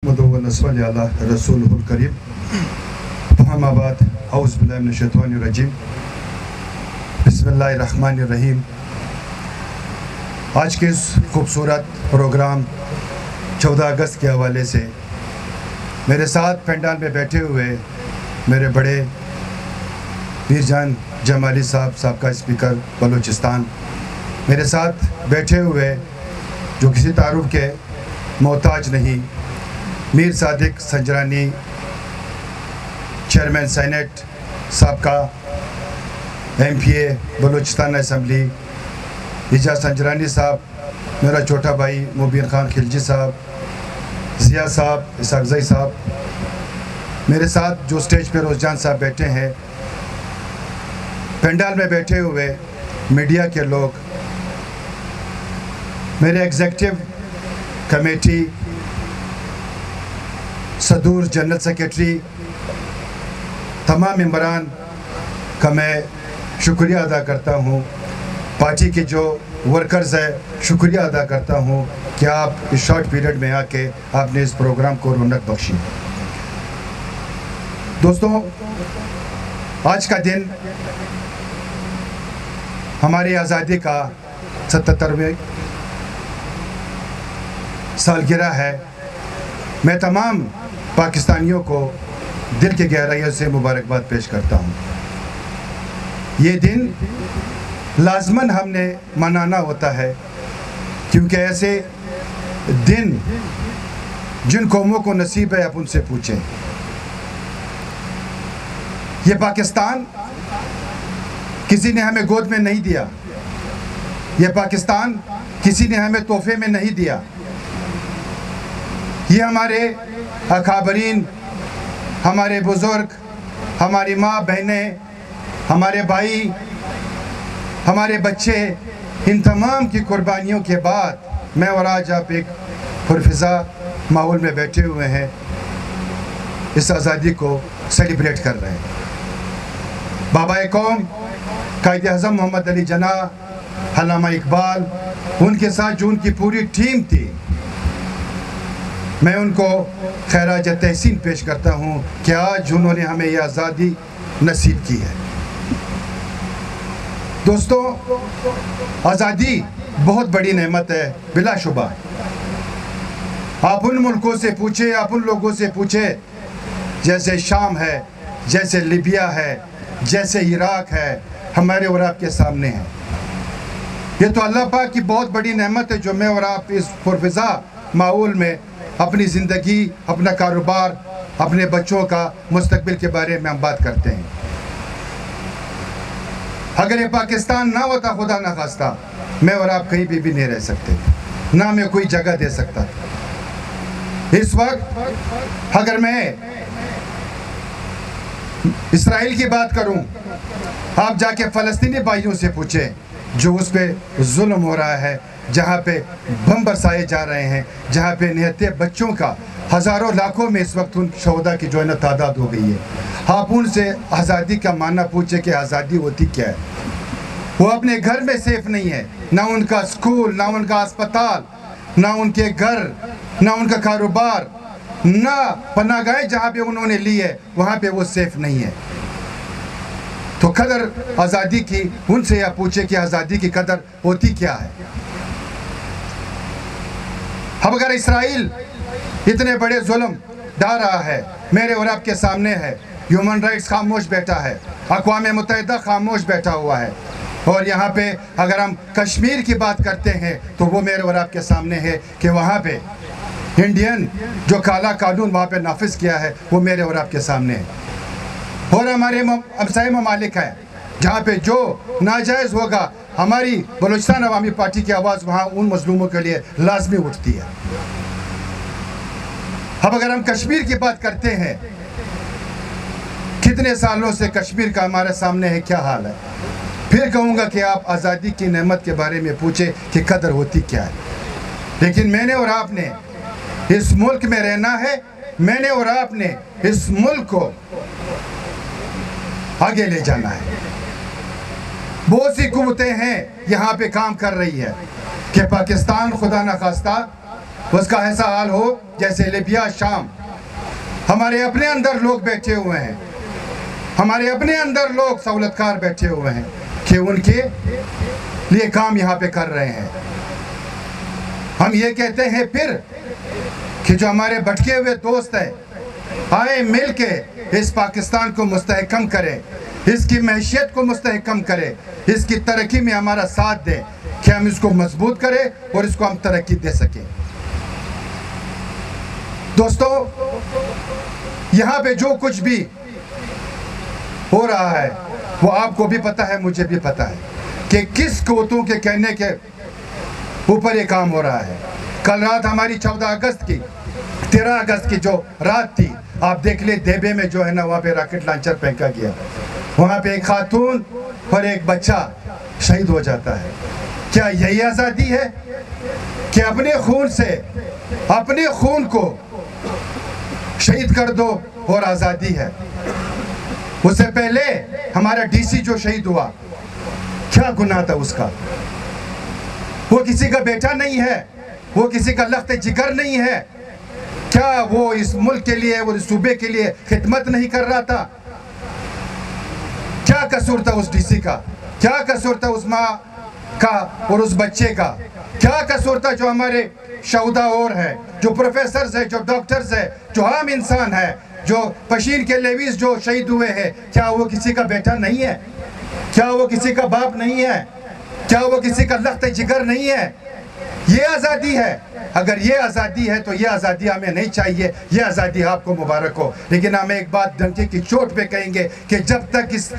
रसूलुल करीम अम्माबाद औज़ु बिल्लाहि मिनश शैतानिर रजीम बिस्मिल्लाहिर रहमानिर रहीम। आज के इस खूबसूरत प्रोग्राम 14 अगस्त के हवाले से मेरे साथ पंडाल में बैठे हुए मेरे बड़े मीरजान जमाली साहब, साबका स्पीकर बलूचिस्तान, मेरे साथ बैठे हुए जो किसी तारुफ के मोहताज नहीं, मीर सादिक संजरानी, चेयरमैन सेनेट, साबका MPA बलूचिस्तान असम्बली, इजाज़ संजरानी साहब, मेरा छोटा भाई मुबीन खान खिलजी साहब, ज़िया साहब, इसाक़ साहब, मेरे साथ जो स्टेज पे रोज़जान साहब बैठे हैं, पंडाल में बैठे हुए मीडिया के लोग, मेरे एग्जीक्यूटिव कमेटी, सदूर जनरल सेक्रेटरी, तमाम मेंबरान का मैं शुक्रिया अदा करता हूँ। पार्टी के जो वर्कर्स हैं, शुक्रिया अदा करता हूँ कि आप इस शॉर्ट पीरियड में आके आपने इस प्रोग्राम को रौनक बख्शी। दोस्तों, आज का दिन हमारी आज़ादी का 77वें सालगिरह है। मैं तमाम पाकिस्तानियों को दिल की गहराइयों से मुबारकबाद पेश करता हूँ। ये दिन लाज़मन हमने मनाना होता है, क्योंकि ऐसे दिन जिन कौमों को नसीब है आप उनसे पूछें। ये पाकिस्तान किसी ने हमें गोद में नहीं दिया, ये पाकिस्तान किसी ने हमें तोहफे में नहीं दिया। ये हमारे अकाबरीन, हमारे बुज़ुर्ग, हमारी माँ बहनें, हमारे भाई, हमारे बच्चे, इन तमाम की कुर्बानियों के बाद मैं और आज आप एक पुरफ़िज़ा माहौल में बैठे हुए हैं, इस आज़ादी को सेलिब्रेट कर रहे हैं। बाबा कौम कायद-ए-आज़म मोहम्मद अली जिन्नाह, अल्लामा इकबाल, उनके साथ जो उनकी पूरी टीम थी, मैं उनको खैराज तहसीन पेश करता हूँ कि आज उन्होंने हमें यह आज़ादी नसीब की है। दोस्तों, आज़ादी बहुत बड़ी नेमत है, बिलाशुबा। आप उन मुल्कों से पूछे, आप उन लोगों से पूछे जैसे शाम है, जैसे लीबिया है, जैसे इराक है, हमारे और आपके सामने है। ये तो अल्लाह पाक की बहुत बड़ी नेमत है जो मैं और आप इस पुरफ़िज़ा माहौल में अपनी ज़िंदगी, अपना कारोबार, अपने बच्चों का मुस्तकबिल के बारे में हम बात करते हैं। अगर ये पाकिस्तान ना होता, खुदा ना खास्ता, मैं और आप कहीं भी नहीं रह सकते, ना मैं कोई जगह दे सकता। इस वक्त अगर मैं इसराइल की बात करूं, आप जाके फ़लस्तीनी भाइयों से पूछें जो उस पर जुल्म हो रहा है, जहाँ पे बम बरसाए जा रहे हैं, जहाँ पे निहत्ते बच्चों का हज़ारों लाखों में इस वक्त उन शहदा की जो है ना तादाद हो गई है। आप उनसे आज़ादी का माना पूछे कि आज़ादी होती क्या है। वो अपने घर में सेफ नहीं है, ना उनका स्कूल, ना उनका अस्पताल, ना उनके घर, ना उनका कारोबार, ना पनाहगाहें जहाँ पे उन्होंने ली है वहाँ पे वो सेफ नहीं है। तो कदर आज़ादी की उनसे या पूछे कि आज़ादी की कदर होती क्या है। अब अगर इसराइल इतने बड़े जुल्म डाल रहा है, मेरे और आपके सामने है, ह्यूमन राइट्स खामोश बैठा है, अक़वाम मुत्तहिदा खामोश बैठा हुआ है, और यहाँ पे अगर हम कश्मीर की बात करते हैं तो वो मेरे और आपके सामने है कि वहाँ पे इंडियन जो काला कानून वहाँ पे नाफिज किया है वो मेरे और आपके सामने है। और हमारे हमसाये ममालिक हैं जहाँ पे जो नाजायज़ होगा, हमारी बलूचिस्तान अवामी पार्टी की आवाज़ वहाँ उन मजलूमों के लिए लाजमी उठती है। अब अगर हम कश्मीर की बात करते हैं, कितने सालों से कश्मीर का हमारे सामने है, क्या हाल है। फिर कहूँगा कि आप आज़ादी की नेमत के बारे में पूछे कि कदर होती क्या है। लेकिन मैंने और आपने इस मुल्क में रहना है, मैंने और आपने इस मुल्क को आगे ले जाना है। बहुत सी कुव्वतें हैं यहाँ पे काम कर रही है कि पाकिस्तान खुदा न खास्ता उसका ऐसा हाल हो जैसे लिबिया, शाम। हमारे अपने अंदर लोग बैठे हुए हैं, हमारे अपने अंदर लोग सहूलतकार बैठे हुए हैं कि उनके लिए काम यहाँ पे कर रहे हैं। हम ये कहते हैं फिर कि जो हमारे भटके हुए दोस्त हैं, आए मिल के इस पाकिस्तान को मुस्तहकम करें, इसकी मैशियत को मुस्तहकम करें, इसकी तरक्की में हमारा साथ दें कि हम इसको मजबूत करें और इसको हम तरक्की दे सकें। दोस्तों, यहाँ पे जो कुछ भी हो रहा है वो आपको भी पता है, मुझे भी पता है कि किस कोतों के कहने के ऊपर ये काम हो रहा है। कल रात हमारी 14 अगस्त की 13 अगस्त की जो रात थी, आप देख ले देबे में जो है ना, वहाँ पे रॉकेट लॉन्चर फेंका गया, वहाँ पे एक खातून और एक बच्चा शहीद हो जाता है। क्या यही आज़ादी है कि अपने खून से अपने खून को शहीद कर दो और आज़ादी है? उससे पहले हमारा डीसी जो शहीद हुआ, क्या गुनाह था उसका? वो किसी का बेटा नहीं है, वो किसी का लख्त जिगर नहीं है। क्या वो इस मुल्क के लिए और इस सूबे के लिए खिदमत नहीं कर रहा था? क्या कसूर था उस डीसी का? क्या कसूर था उस माँ का और उस बच्चे का? क्या कसूर था जो हमारे शहुदा और हैं, जो प्रोफेसर्स हैं, जो डॉक्टर्स हैं, जो आम इंसान है, जो पशीन के लेवीज जो शहीद हुए हैं? क्या वो किसी का बेटा नहीं है? क्या वो किसी का बाप नहीं है? क्या वो किसी का लख्त जिगर नहीं है? ये आज़ादी है। अगर ये आज़ादी है तो ये आज़ादी हमें नहीं चाहिए। ये आज़ादी आपको मुबारक हो, लेकिन हम एक बात डंके की चोट पे कहेंगे कि जब तक इस